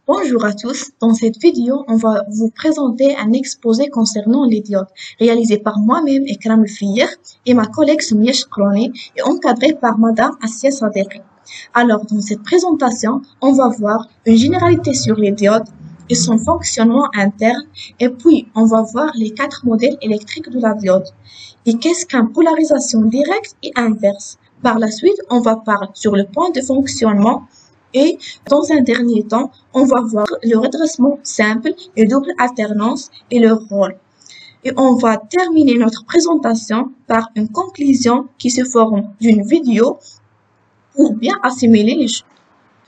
Bonjour à tous, dans cette vidéo, on va vous présenter un exposé concernant les diodes, réalisé par moi-même Ekram El et ma collègue Soumia Chkroni et encadré par Madame Assia Sadeghi. Alors, dans cette présentation, on va voir une généralité sur les diodes et son fonctionnement interne, et puis on va voir les 4 modèles électriques de la diode. Et qu'est-ce qu'une polarisation directe et inverse? Par la suite, on va parler sur le point de fonctionnement. Et dans un dernier temps, on va voir le redressement simple et double alternance et leur rôle. Et on va terminer notre présentation par une conclusion qui se forme d'une vidéo pour bien assimiler les choses.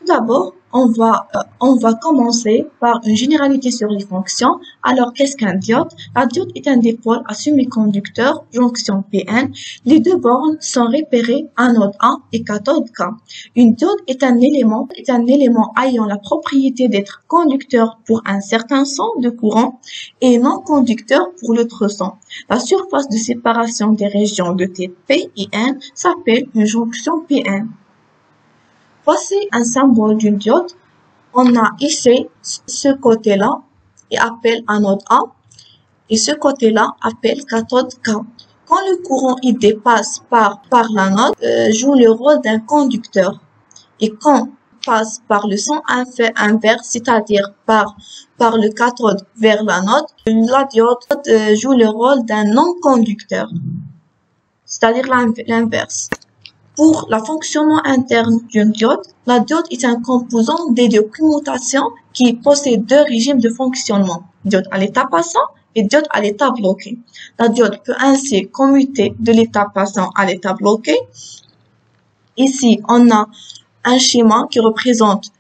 Tout d'abord, on va commencer par une généralité sur les fonctions. Alors, qu'est-ce qu'un diode? La diode est un dipôle à semi-conducteur, jonction PN. Les deux bornes sont repérées anode A et cathode K. Une diode est un élément ayant la propriété d'être conducteur pour un certain sens de courant et non conducteur pour l'autre sens. La surface de séparation des régions de type P et N s'appelle une jonction PN. Voici un symbole d'une diode. On a ici ce côté-là et appelle anode A et ce côté-là appelle cathode K. Quand le courant il dépasse par l'anode, joue le rôle d'un conducteur. Et quand il passe par le sens inverse, c'est-à-dire par le cathode vers l'anode, la diode joue le rôle d'un non-conducteur, c'est-à-dire l'inverse. Pour le fonctionnement interne d'une diode, la diode est un composant des deux commutations qui possède deux régimes de fonctionnement, diode à l'état passant et diode à l'état bloqué. La diode peut ainsi commuter de l'état passant à l'état bloqué. Ici, on a un schéma qui représente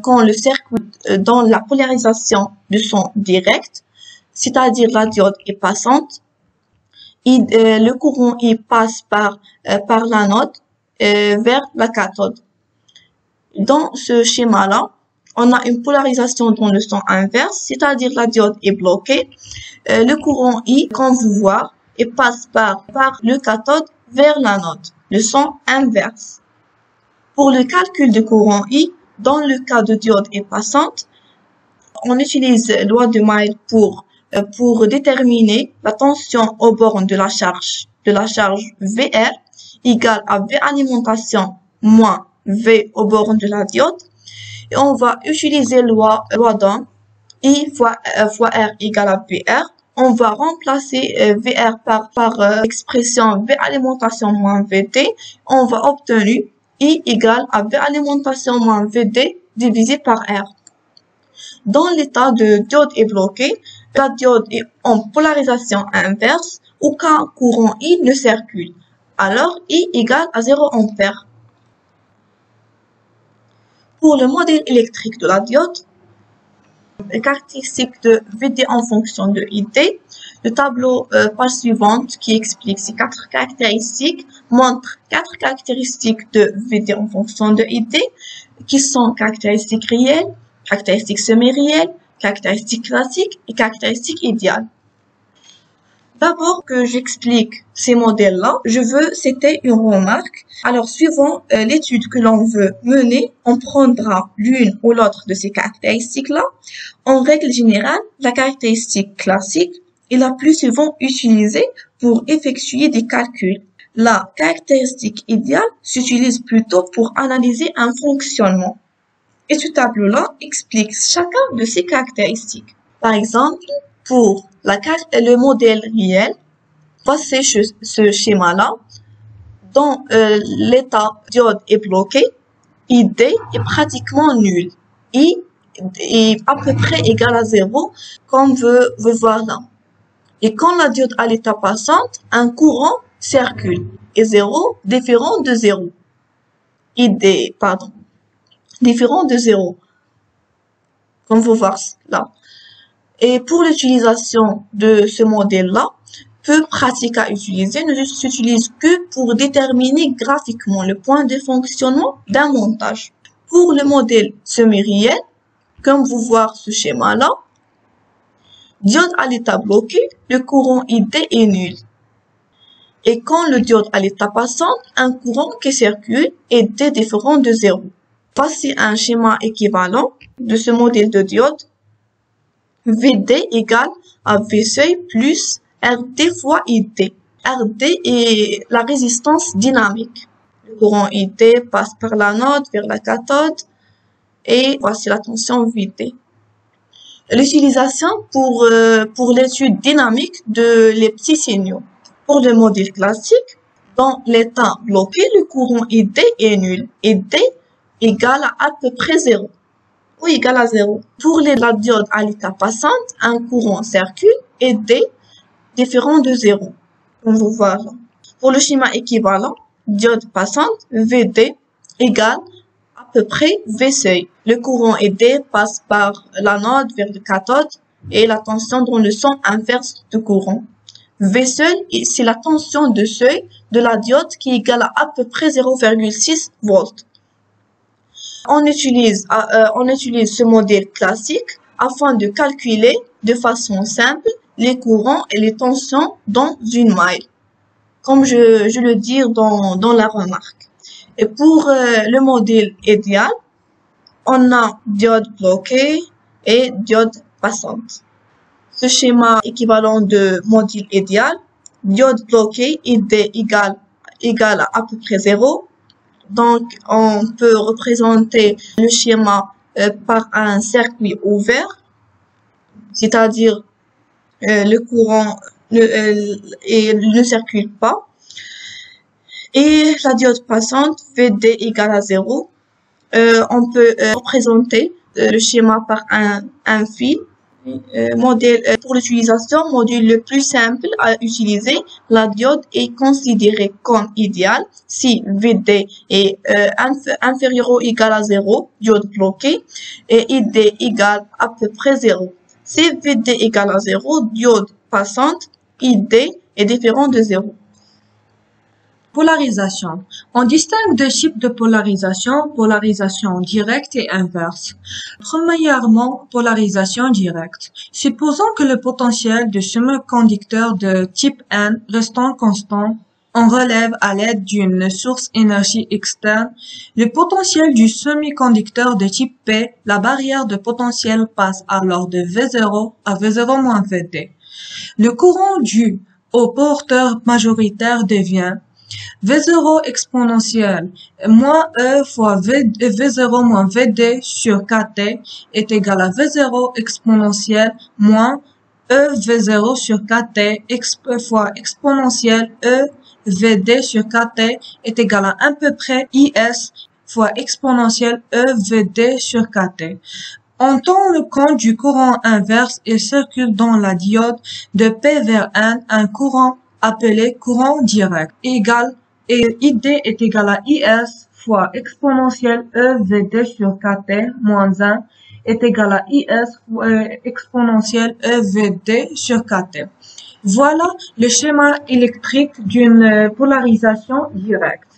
quand le circuit dans la polarisation de son direct, c'est-à-dire la diode est passante. Le courant il passe par l'anode vers la cathode. Dans ce schéma-là, on a une polarisation dans le sens inverse, c'est-à-dire la diode est bloquée. Le courant I, comme vous voyez, il passe par le cathode vers l'anode, le sens inverse. Pour le calcul de courant I, dans le cas de diode est passante, on utilise la loi de Maille pour déterminer la tension aux bornes de la charge VR égale à V alimentation moins V aux bornes de la diode. Et on va utiliser loi d'Ohm, I fois R égale à VR. On va remplacer VR par l'expression V alimentation moins VT. On va obtenir I égale à V alimentation moins VD divisé par R. Dans l'état de diode est bloqué, la diode est en polarisation inverse, aucun courant I ne circule. Alors, I égale à 0 ampère. Pour le modèle électrique de la diode, les caractéristiques de VD en fonction de ID, le tableau page suivante qui explique ces 4 caractéristiques montre 4 caractéristiques de VD en fonction de ID qui sont caractéristiques réelles, caractéristiques semi-réelles, caractéristiques classiques et caractéristiques idéales. D'abord que j'explique ces modèles-là, je veux citer une remarque. Alors, suivant l'étude que l'on veut mener, on prendra l'une ou l'autre de ces caractéristiques-là. En règle générale, la caractéristique classique est la plus souvent utilisée pour effectuer des calculs. La caractéristique idéale s'utilise plutôt pour analyser un fonctionnement. Et ce tableau-là explique chacun de ces caractéristiques. Par exemple, pour le modèle réel, voici ce schéma-là. Dans l'état diode est bloqué, ID est pratiquement nul. I est à peu près égal à 0, comme vous voir là. Et quand la diode à l'état passante, un courant circule. Et 0 différent de 0. Différent de 0. Comme vous voyez là. Et pour l'utilisation de ce modèle-là, peu pratique à utiliser, ne s'utilise que pour déterminer graphiquement le point de fonctionnement d'un montage. Pour le modèle semi-réel, comme vous voyez ce schéma-là, diode à l'état bloqué, le courant ID est nul. Et quand le diode à l'état passant, un courant qui circule est D différent de 0. Voici un schéma équivalent de ce modèle de diode, VD égale à V seuil plus RD fois ID. RD est la résistance dynamique. Le courant ID passe par l'anode vers la cathode et voici la tension VD. L'utilisation pour l'étude dynamique de les petits signaux. Pour le modèle classique, dans l'état bloqué, le courant ID est nul et D égale à peu près 0 ou égal à 0. Pour la diode à l'état passante, un courant circule et D différent de 0, comme vous voyez là. Pour le schéma équivalent, diode passante, VD égale à peu près V seuil. Le courant ID passe par l'anode vers le cathode et la tension dans le sens inverse du courant. V seuil, c'est la tension de seuil de la diode qui est égale à peu près 0,6 volts. On utilise ce modèle classique afin de calculer de façon simple les courants et les tensions dans une maille, comme je le dis dans la remarque. Et pour le modèle idéal, on a diode bloquée et diode passante. Ce schéma équivalent de modèle idéal, diode bloquée, ID égale à peu près 0. Donc, on peut représenter le schéma par un circuit ouvert, c'est-à-dire le courant ne circule pas. Et la diode passante, VD égale à 0. On peut représenter le schéma par un fil. Pour l'utilisation, modèle le plus simple à utiliser, la diode est considérée comme idéale si VD est inférieur ou égal à 0, diode bloquée, et ID égale à peu près 0. Si VD égale à 0, diode passante, ID est différent de 0. Polarisation. On distingue deux types de polarisation, polarisation directe et inverse. Premièrement, polarisation directe. Supposons que le potentiel du semi-conducteur de type N restant constant, on relève à l'aide d'une source énergie externe le potentiel du semi-conducteur de type P. La barrière de potentiel passe alors de V0 à V0 moins VD. Le courant dû au porteur majoritaire devient V0 exponentielle moins E fois V0 moins VD sur KT est égal à V0 exponentielle moins E V0 sur KT fois exponentielle E VD sur KT est égal à peu près IS fois exponentielle E VD sur KT. On tend le compte du courant inverse et circule dans la diode de P vers N un courant appelé courant direct et ID est égal à IS fois exponentielle E VD sur KT moins 1 est égal à IS fois exponentielle E VD sur KT. Voilà le schéma électrique d'une polarisation directe.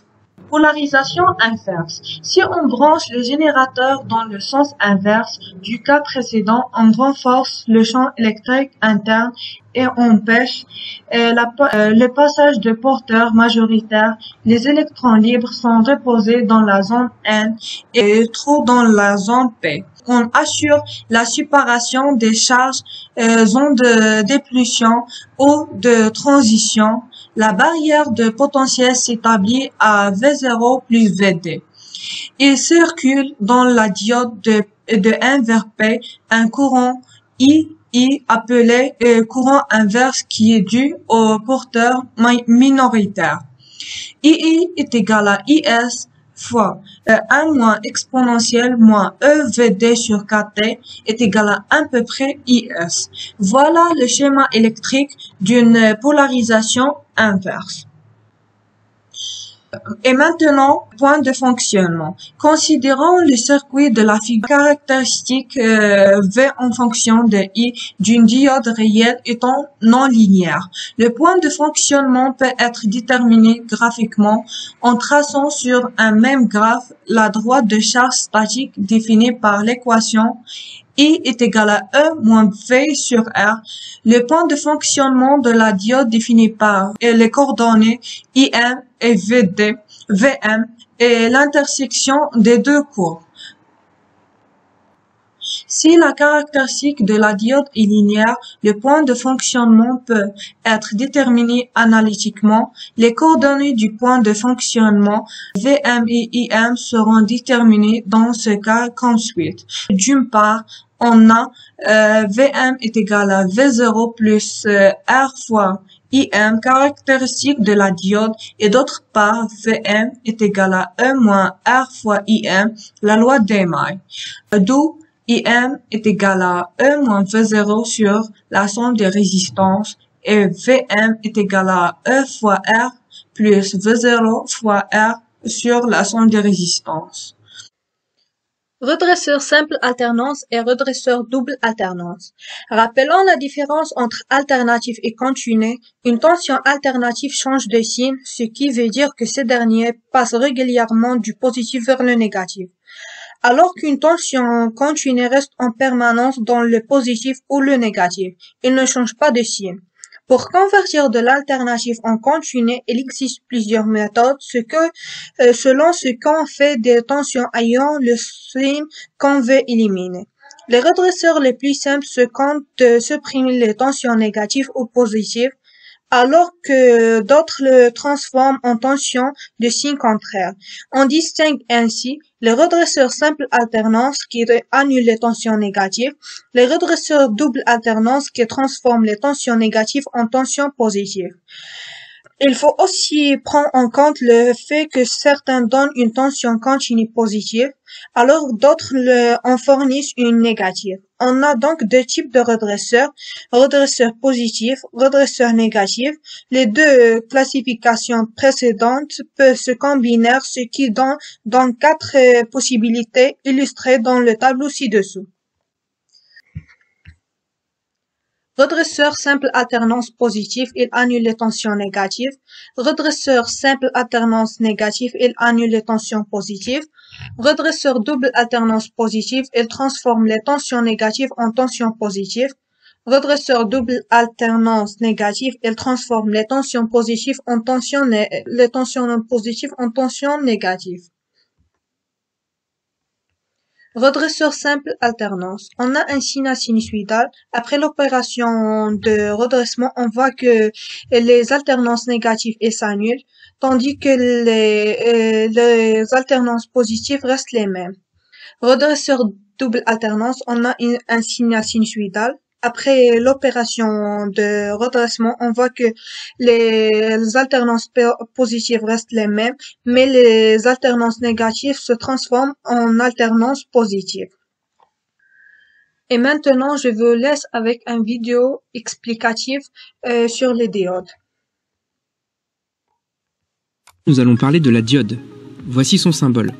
Polarisation inverse. Si on branche le générateur dans le sens inverse du cas précédent, on renforce le champ électrique interne et empêche le passage de porteurs majoritaires. Les électrons libres sont reposés dans la zone N et trop dans la zone P. On assure la séparation des charges zones de dépollution ou de transition. La barrière de potentiel s'établit à V0 plus VD. Il circule dans la diode de N vers P un courant I appelé courant inverse qui est dû au porteur minoritaire. II est égal à IS fois 1 moins exponentielle moins EVD sur KT est égal à peu près IS. Voilà le schéma électrique d'une polarisation inverse. Et maintenant, point de fonctionnement. Considérons le circuit de la figure caractéristique V en fonction de I d'une diode réelle étant non linéaire. Le point de fonctionnement peut être déterminé graphiquement en traçant sur un même graphe la droite de charge statique définie par l'équation I est égal à E moins V sur R. Le point de fonctionnement de la diode défini par les coordonnées IM et VM et l'intersection des deux courbes. Si la caractéristique de la diode est linéaire, le point de fonctionnement peut être déterminé analytiquement. Les coordonnées du point de fonctionnement VM et IM seront déterminées dans ce cas comme suit. D'une part, on a VM est égal à V0 plus R fois IM, caractéristique de la diode, et d'autre part, VM est égal à E moins R fois IM, la loi d'Eymey. D'où IM est égal à E moins V0 sur la somme des résistances et VM est égal à E fois R plus V0 fois R sur la somme des résistances. Redresseur simple alternance et redresseur double alternance. Rappelons la différence entre alternatif et continu. Une tension alternative change de signe, ce qui veut dire que ce dernier passe régulièrement du positif vers le négatif. Alors qu'une tension continue reste en permanence dans le positif ou le négatif. Il ne change pas de signe. Pour convertir de l'alternatif en continu, il existe plusieurs méthodes, selon ce qu'on fait des tensions ayant le signe qu'on veut éliminer. Les redresseurs les plus simples se comptent de supprimer les tensions négatives ou positives, alors que d'autres le transforment en tension de signe contraire. On distingue ainsi les redresseurs simple alternance qui annulent les tensions négatives, les redresseurs double alternance qui transforment les tensions négatives en tensions positives. Il faut aussi prendre en compte le fait que certains donnent une tension continue positive, alors d'autres en fournissent une négative. On a donc deux types de redresseurs positifs, redresseurs négatifs. Les deux classifications précédentes peuvent se combiner, ce qui donne quatre possibilités illustrées dans le tableau ci-dessous. Redresseur simple alternance positive, il annule les tensions négatives. Redresseur simple alternance négative, il annule les tensions positives. Redresseur double alternance positive, il transforme les tensions négatives en tensions positives. Redresseur double alternance négative, il transforme les tensions positives en tensions négatives. Redresseur simple alternance. On a un signe sinusoïdal. Après l'opération de redressement, on voit que les alternances négatives s'annulent, tandis que les alternances positives restent les mêmes. Redresseur double alternance, on a un signe sinusoïdal. Après l'opération de redressement, on voit que les alternances positives restent les mêmes, mais les alternances négatives se transforment en alternances positives. Et maintenant, je vous laisse avec une vidéo explicative sur les diodes. Nous allons parler de la diode. Voici son symbole.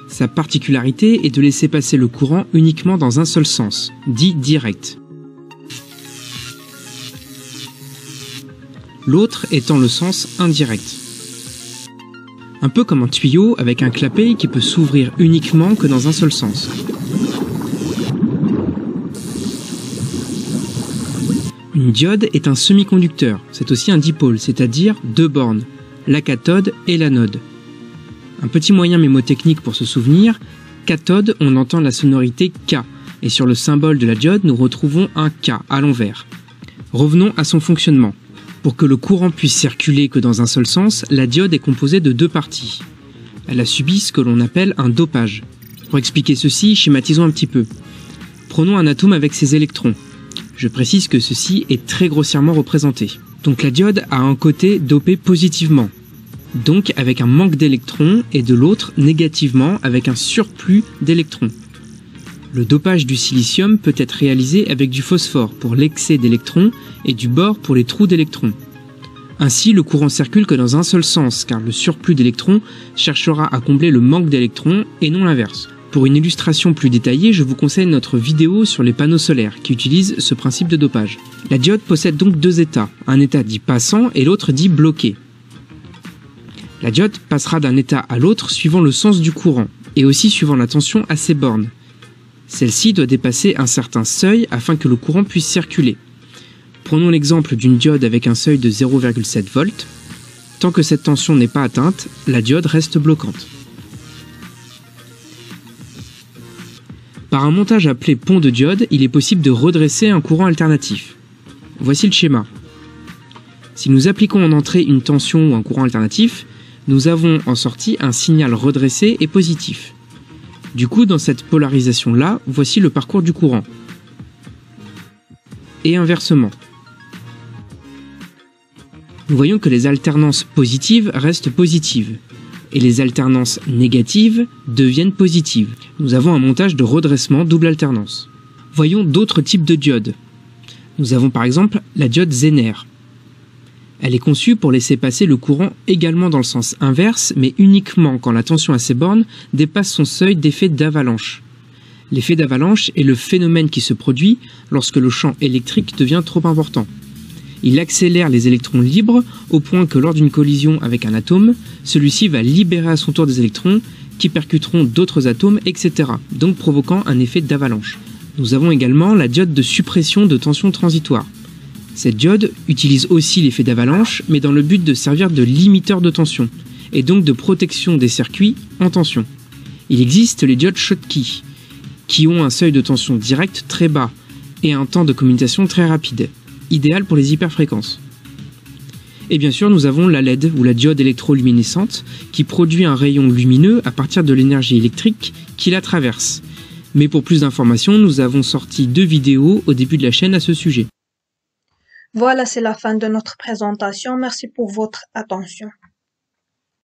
Sa particularité est de laisser passer le courant uniquement dans un seul sens, dit direct. L'autre étant le sens indirect. Un peu comme un tuyau avec un clapet qui peut s'ouvrir uniquement que dans un seul sens. Une diode est un semi-conducteur, c'est aussi un dipôle, c'est-à-dire deux bornes, la cathode et l'anode. Un petit moyen mémotechnique pour se souvenir, cathode, on entend la sonorité K, et sur le symbole de la diode, nous retrouvons un K à l'envers. Revenons à son fonctionnement. Pour que le courant puisse circuler que dans un seul sens, la diode est composée de deux parties. Elle a subi ce que l'on appelle un dopage. Pour expliquer ceci, schématisons un petit peu. Prenons un atome avec ses électrons. Je précise que ceci est très grossièrement représenté. Donc la diode a un côté dopé positivement, donc avec un manque d'électrons, et de l'autre négativement avec un surplus d'électrons. Le dopage du silicium peut être réalisé avec du phosphore pour l'excès d'électrons et du bore pour les trous d'électrons. Ainsi, le courant circule que dans un seul sens, car le surplus d'électrons cherchera à combler le manque d'électrons et non l'inverse. Pour une illustration plus détaillée, je vous conseille notre vidéo sur les panneaux solaires qui utilise ce principe de dopage. La diode possède donc deux états, un état dit passant et l'autre dit bloqué. La diode passera d'un état à l'autre suivant le sens du courant et aussi suivant la tension à ses bornes. Celle-ci doit dépasser un certain seuil afin que le courant puisse circuler. Prenons l'exemple d'une diode avec un seuil de 0,7 volts. Tant que cette tension n'est pas atteinte, la diode reste bloquante. Par un montage appelé pont de diode, il est possible de redresser un courant alternatif. Voici le schéma. Si nous appliquons en entrée une tension ou un courant alternatif, nous avons en sortie un signal redressé et positif. Du coup, dans cette polarisation-là, voici le parcours du courant. Et inversement. Nous voyons que les alternances positives restent positives, et les alternances négatives deviennent positives. Nous avons un montage de redressement double alternance. Voyons d'autres types de diodes. Nous avons par exemple la diode Zener. Elle est conçue pour laisser passer le courant également dans le sens inverse, mais uniquement quand la tension à ces bornes dépasse son seuil d'effet d'avalanche. L'effet d'avalanche est le phénomène qui se produit lorsque le champ électrique devient trop important. Il accélère les électrons libres au point que lors d'une collision avec un atome, celui-ci va libérer à son tour des électrons qui percuteront d'autres atomes, etc., donc provoquant un effet d'avalanche. Nous avons également la diode de suppression de tension transitoire. Cette diode utilise aussi l'effet d'avalanche, mais dans le but de servir de limiteur de tension, et donc de protection des circuits en tension. Il existe les diodes Schottky, qui ont un seuil de tension directe très bas et un temps de commutation très rapide, idéal pour les hyperfréquences. Et bien sûr, nous avons la LED, ou la diode électroluminescente, qui produit un rayon lumineux à partir de l'énergie électrique qui la traverse. Mais pour plus d'informations, nous avons sorti 2 vidéos au début de la chaîne à ce sujet. Voilà, c'est la fin de notre présentation. Merci pour votre attention.